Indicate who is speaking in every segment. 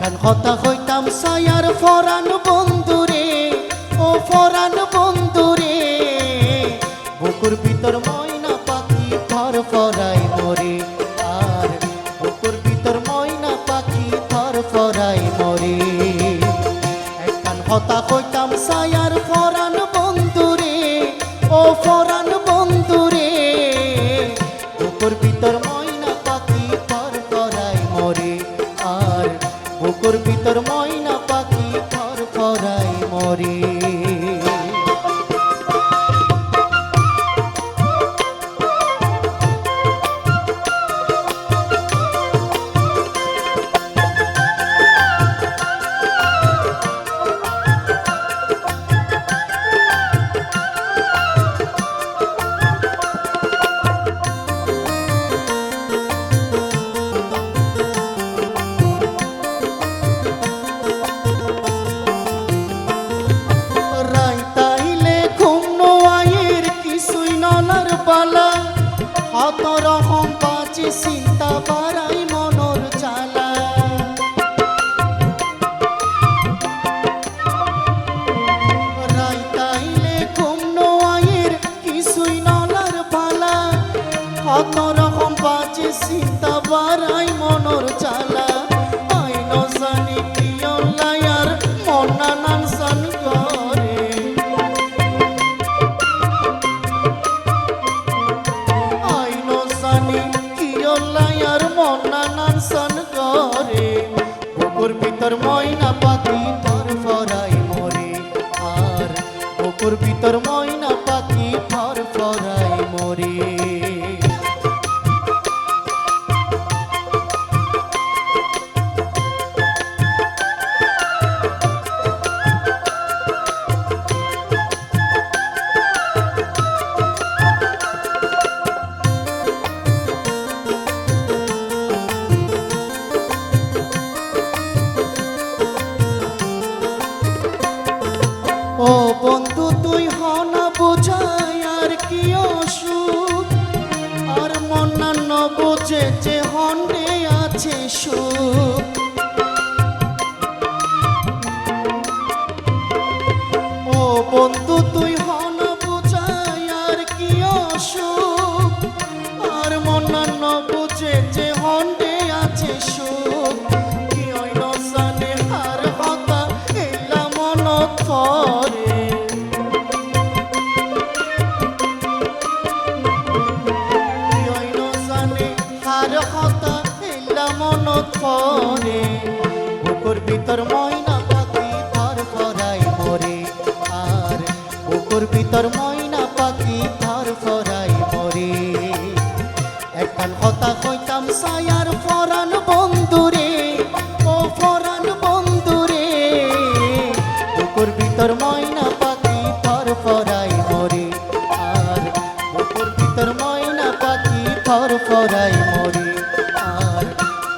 Speaker 1: একখান কথা হইতাম সায়ার ফরান বন্ধুরে, ও ফরান বন্ধুরে, বুকুর ভিতর ময়না পাখি থর ফরাই মরে, আর বুকুর ভিতর ময়না পাখি থর ফরাই মরে। একখান কথা হইতাম সায়ার ফরান বন্ধুরে, ও ফরান বন্ধুরে, বুকুর ভিতর ময়না পাখি থর ফরাই মরে, আর বুকুর ভিতর ময়না পাখি থর ফরাই মরে। কত রকম বাঁচি চিন্তা বাড়াই মনর জ্বালা, রাইতাইলে ঘুম নোয়াইয়ের কিছুই নলার বালা, কত রকম বাঁচি চিন্তা বাড়াই মনর জ্বালা। আই ন জানি কি অল্লায়ার মন নানান সান করে, বুকুর ভিতর ময়না পাখি থর ফরাই মরে, আর বুকুর ভিতর ময়না পাখি থর ফরাই মরে। ও বন্ধু তুই হনা বোঝাই আর কি অসুখ, আর মন্নান্য বোঝে যে হন্ডে আছে সুখ। ও বন্ধু তুই হনা বোঝাই আর কি অসুখ, আর মন্নান্য বোঝে যে হন্ডে আছে সুখ। কি হইল জানে হার হতা এলা মনত পরে, কি হইল জানে হার হতা এলা মনত পরে, বুকুর ভিতর ময়না পাখি থর ফরাই মরে, আর বুকুর ভিতর ময়না পাখি থর ফরাই মরে। একখান কথা কইতাম সায়ার ফরান বন্ধুরে, ও ফরান বন্ধুরে, বুকুর ভিতর ময়না পাখি থর ফরাই মরে, আর বুকুর ভিতর ময়না পাখি থর ফরাই মরে, আর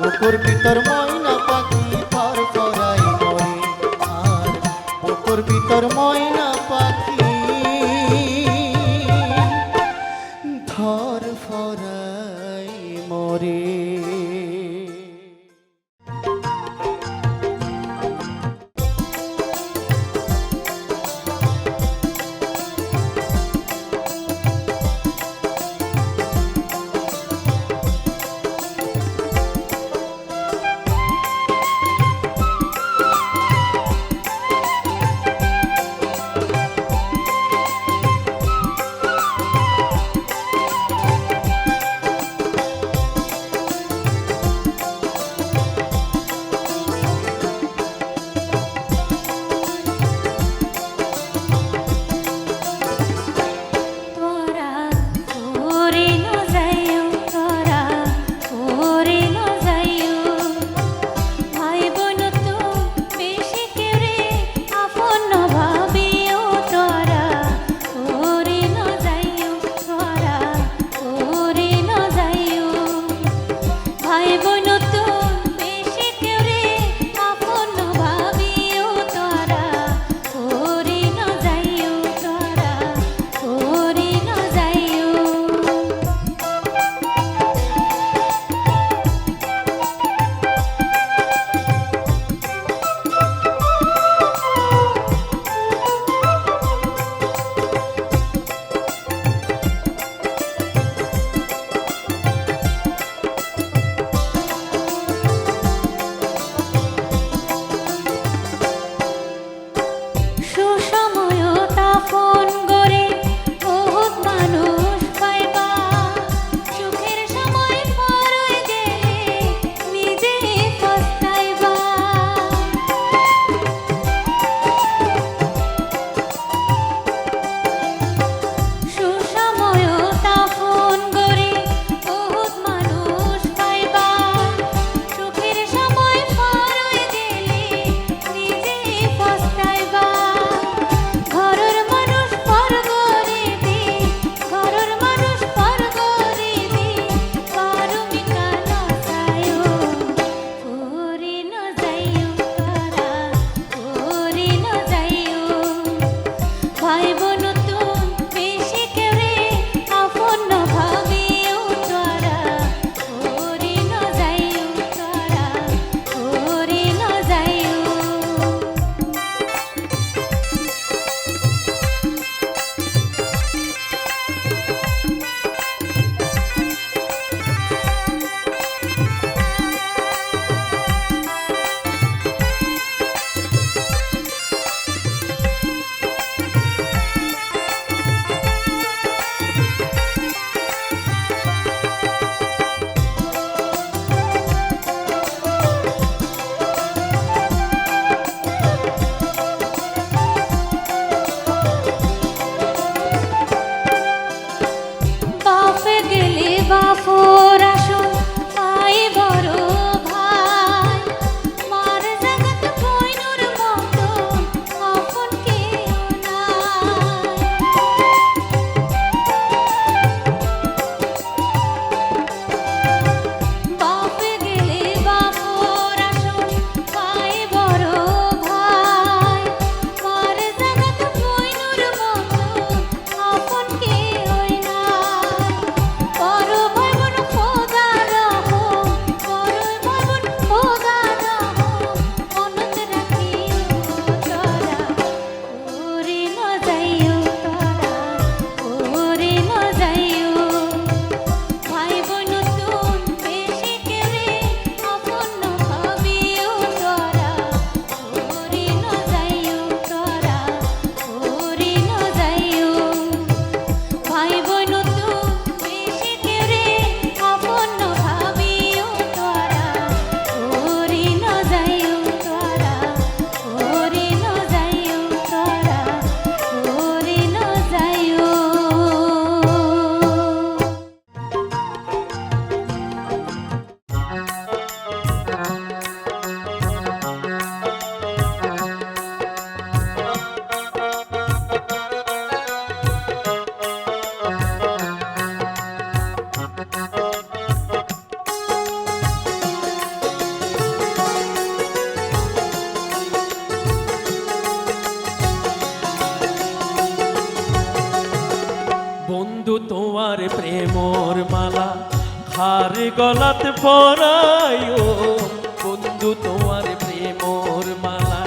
Speaker 1: বুকুর ভিতর ময়না পাখি থর ফরাই মরে, আর বুকুর ভিতর ময়না পাখি থর ফরাই মরে।
Speaker 2: হার গলাত পরায়ো বন্ধু তোমার প্রেমর মালা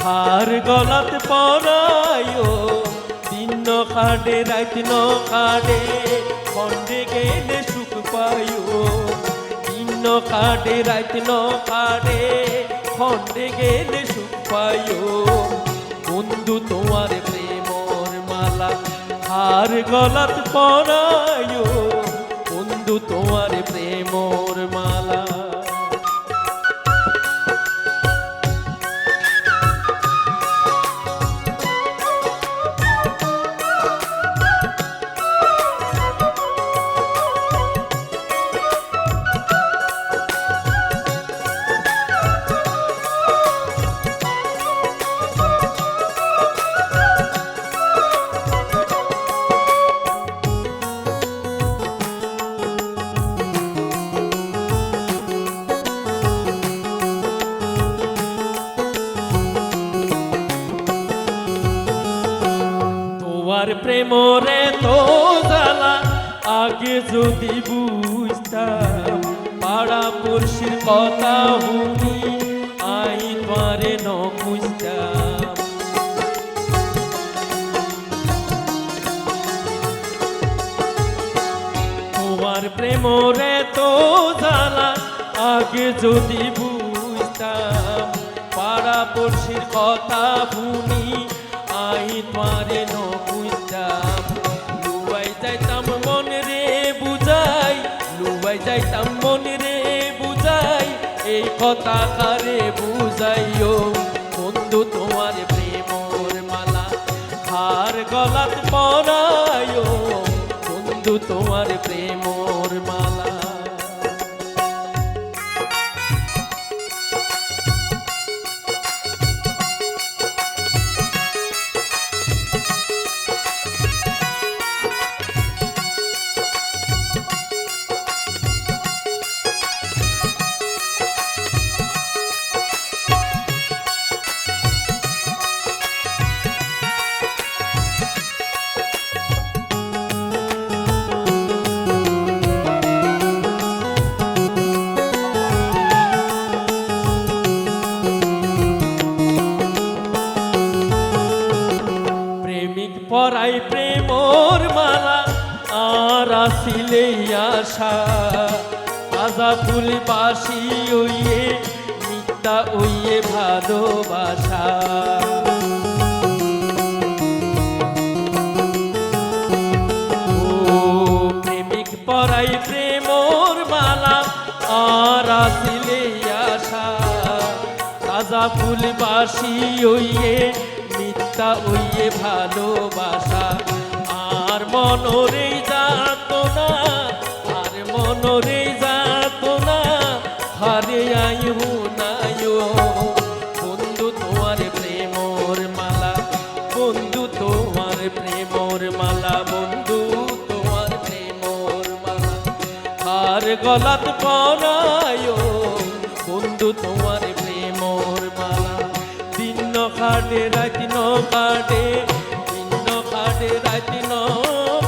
Speaker 2: হার গলাত পরায়ো দিন খাডে রাত ন খাডে খন্ডে গেলে সুখ পায়ো দিন খাডে রাত ন খাডে খন্ডে গেলে সুখ পায়ো বন্ধু তোমার প্রেমর মালা হার গলাত পরায়ো বন্ধু তোমার প্রেমর মালা তোমার প্রেমরে তো জ্বালা আগে যদি বুঝতাম পাড়া পড়শির কথা শুনি আই তোমারে ন খুঁজতাম তোমার প্রেমরে তো জ্বালা আগে যদি বুঝতাম পাড়া পড়শির কথা শুনি আই তোমারে ন বুঝতাম লুবাই যাইতাম মনে রে বুঝাই লুবাই যাইতাম মনে রে বুঝাই এই কথা কারে বুঝাইও বন্ধু তোমার প্রেমর মালা হার গলাত পরায়ো বন্ধু তোমার প্রেমর মালা পরাই প্রেমর মালা আর আসিলে আশা তাজা ফুল বাসি ওইয়ে মিথ্যা ওইয়ে ভালোবাসা ও প্রেমিক পরাই প্রেমর মালা আর আসিলে আশা তাজা ফুল বাসি ওইয়ে মিথ্যা ওইয়ে ভালোবাসা আর মনরে যাত না আর মনরে যাত না হারে আইহু নাইও বন্ধু তোমার প্রেমর মালা বন্ধু তোমার প্রেমর মালা বন্ধু তোমার প্রেমর মালা আর গলাত পরায়ো বন্ধু তোমার প্রেমর মালা দিন খাটে রাত ন কাটে দিন খাটে রাত ন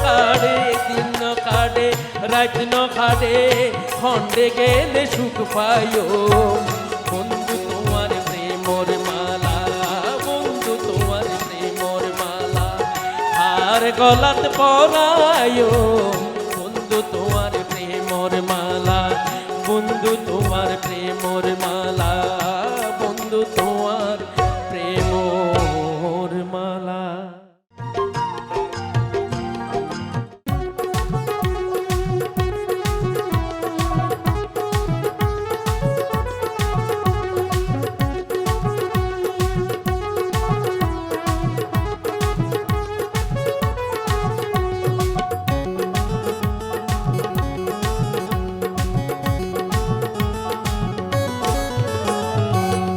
Speaker 2: কাটে দিন খাটে রাত ন খাটে খন্ডে গেলে সুখ পায়ো বন্ধু তোমার প্রেমর মালা বন্ধু তোমার প্রেমর মালা আর গলাত পরায়ো বন্ধু তোমার প্রেমর মালা বন্ধু তোমার প্রেমর মালা বন্ধু তোমার প্রেমর মালা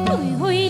Speaker 3: তুই হইলি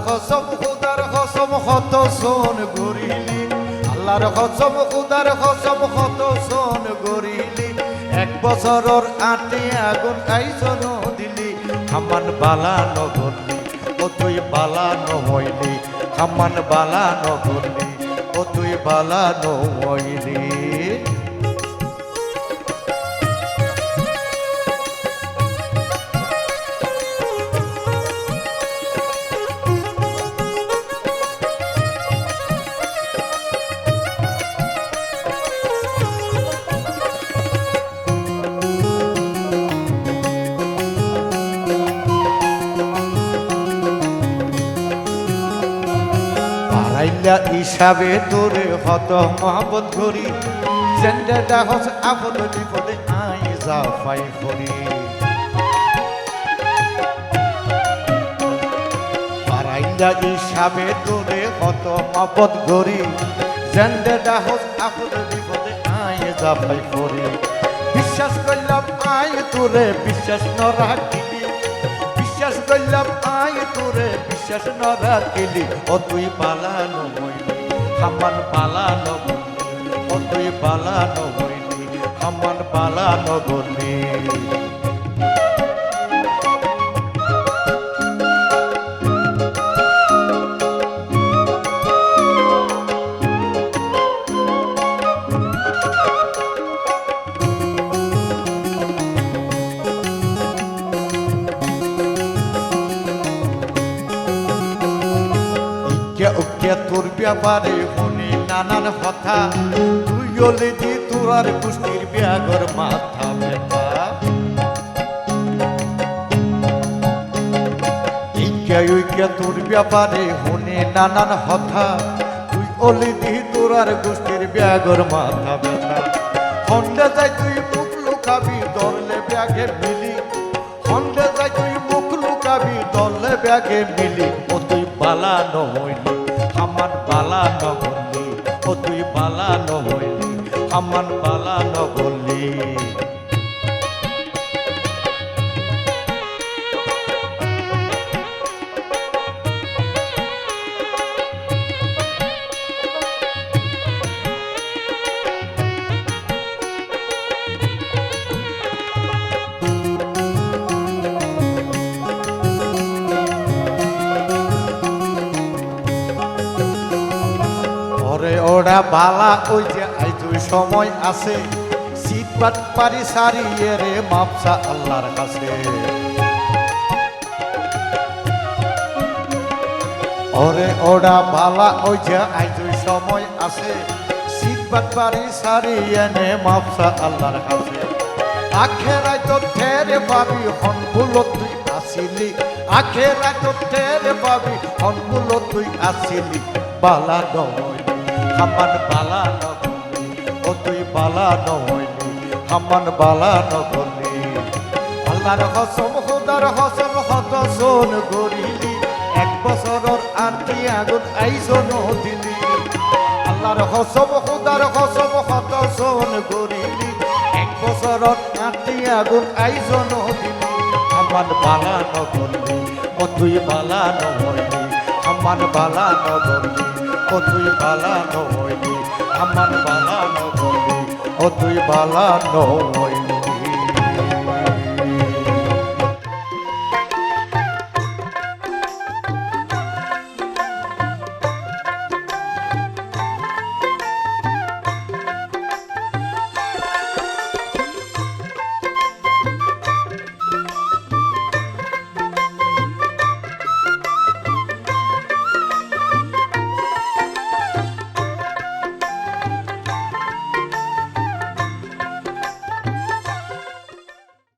Speaker 3: কসম খুদার কসম কত সন গরিলি আল্লাহর কসম খুদার কসম কত সন গরিলি এক বছরের আটে আগুন আইজন দিলি হামান বালা নগরলি ও তুই বালা নহইলি হামান বালা নগরলি ও তুই বালা নহইলি পারাইলা হিসাবে তোরে হত মহব্বত করি জেন্ডাটা হস আপদ বিপদে আই যা পাই করি পারাইলা হিসাবে তোরে হত মহব্বত করি জেন্ডাটা হস আপদ বিপদে আই যা পাই করি বিশ্বাস করলাম আই তোরে বিশ্বাস ন রাখিলি বিশ্বাস করলাম আই তোরে বিশ্বাস ন রাখিলি ও তুই পালানো হইলি হামান পালানো ও তুই পালানো হইলি হামান পালানো বলি তোর ব্যাপারে শুনি নানান কথা তুই হলে দি তোর আর কুষ্টির ব্যাগর মাথা ব্যথা তোর ব্যাপারে শুনি নানান কথা তুই হলে দি তোর আর কুষ্টির ব্যাগর মাথা ব্যথা হন্ডে যাই তুই মুখ লুকাবি ধরলে ব্যাগে মিলি হন্ডে যাই তুই মুখ লুকাবি ধরলে ব্যাগে মিলি ও তুই পালানো হইলি হামান বালা নগলি ও তুই বালা নহইলি হামান বালা নগলি ওরা বালা ওই যে আই তুই সময় আছে শীতপাত পারি সারিয়ে রে মাপসা আল্লাহর কাছে ওরে ওরা বালা ওই যে আই তুই সময় আছে শীতপাত পারি সারিয়ে নে মাপসা আল্লাহর কাছে আখেরাই তো ঠেরে পাবি হনগুলো তুই আসিলি আখেরাই তো ঠেরে পাবি হনগুলো তুই আসিলি বালা নয় হামান বালা নগলি ও তুই বালা নহইলি হামান বালা নগলি আল্লাহর কসম খুদার কসম কত সোন গরিলি এক বছরের আটটি আগুন আইজন দিলি আল্লাহর কসম খুদার কসম কত সোন গরিলি এক বছরের আটটি আগুন আইজন দিলি হামান বালা নগলি ও তুই বালা নহইলি হামান বালা নগলি ও তুই বালা নহইলি হামান বালা নহইলি ও তুই বালা নহইলি